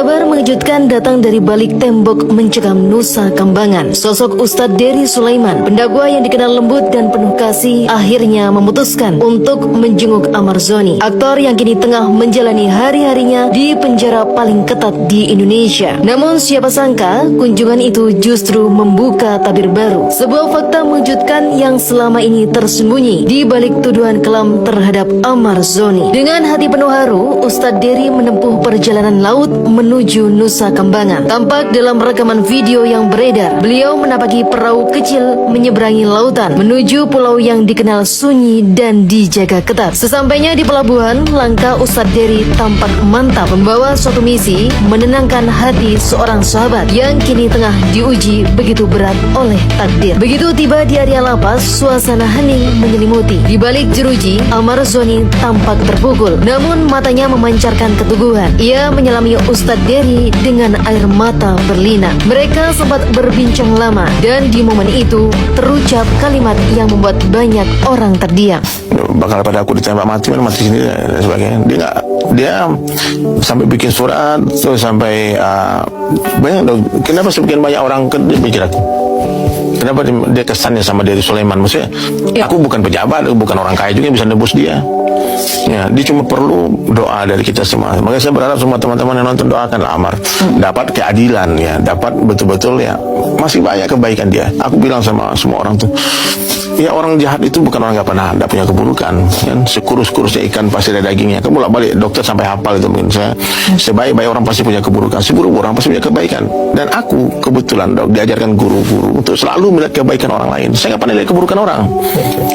Kabar mengejutkan datang dari balik tembok mencekam Nusa Kambangan. Sosok Ustadz Dery Sulaiman, pendakwa yang dikenal lembut dan penuh kasih, akhirnya memutuskan untuk menjenguk Ahmad Zoni, aktor yang kini tengah menjalani hari-harinya di penjara paling ketat di Indonesia. Namun siapa sangka kunjungan itu justru membuka tabir baru, sebuah fakta mengejutkan yang selama ini tersembunyi di balik tuduhan kelam terhadap Ahmad Zoni. Dengan hati penuh haru, Ustadz Dery menempuh perjalanan laut menuju Nusa Kambangan. Tampak dalam rekaman video yang beredar, beliau menapaki perahu kecil menyeberangi lautan menuju pulau yang dikenal sunyi dan dijaga ketat. Sesampainya di pelabuhan, langkah Ustadz Dery tampak mantap, membawa suatu misi menenangkan hati seorang sahabat yang kini tengah diuji begitu berat oleh takdir. Begitu tiba di area lapas, suasana hening menyelimuti. Di balik jeruji, Ahmad Zoni tampak terpukul, namun matanya memancarkan keteguhan. Ia menyelami Ustadz Dery dengan air mata berlinang. Mereka sempat berbincang lama, dan di momen itu terucap kalimat yang membuat banyak orang terdiam. Bakal pada aku ditembak mati sini dan sebagainya. Dia sampai bikin surat, terus sampai banyak. Kenapa sebagian banyak orang mikir aku? Kenapa dia kesannya sama Dery Sulaiman? Maksudnya, aku bukan pejabat, aku bukan orang kaya juga yang bisa nebus dia. Ya, dia cuma perlu doa dari kita semua. Makanya saya berharap semua teman-teman yang nonton doakan Amar dapat keadilan, ya, dapat betul-betul, ya, masih banyak kebaikan dia. Aku bilang sama semua orang tuh, ya, orang jahat itu bukan orang nggak punya keburukan, kan? Sekurus-kurusnya ikan pasti ada dagingnya. Kamu bolak-balik dokter sampai hafal itu mungkin saya. Sebaik-baik orang pasti punya keburukan, seburuk-buruk orang pasti punya kebaikan. Dan aku kebetulan diajarkan guru-guru untuk selalu melihat kebaikan orang lain. Saya nggak pandai lihat keburukan orang.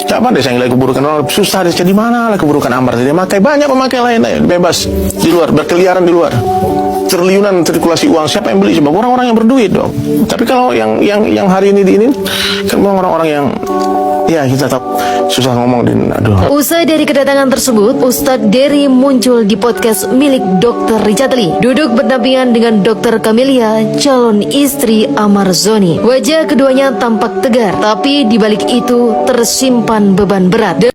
Nggak pandai saya lihat keburukan orang. Susah deh, di mana lah keburukan Amar? Dia makai banyak pemakai lain, bebas di luar, berkeliaran di luar. Triliunan sirkulasi uang, siapa yang beli? Coba orang-orang yang berduit dong. Tapi kalau yang hari ini kan orang-orang yang, ya, kita tak susah ngomong. Usai dari kedatangan tersebut, Ustadz Dery muncul di podcast milik Dr. Richard Lee, duduk berdampingan dengan Dr. Camelia, calon istri Ahmad Zoni. Wajah keduanya tampak tegar, tapi di balik itu tersimpan beban berat.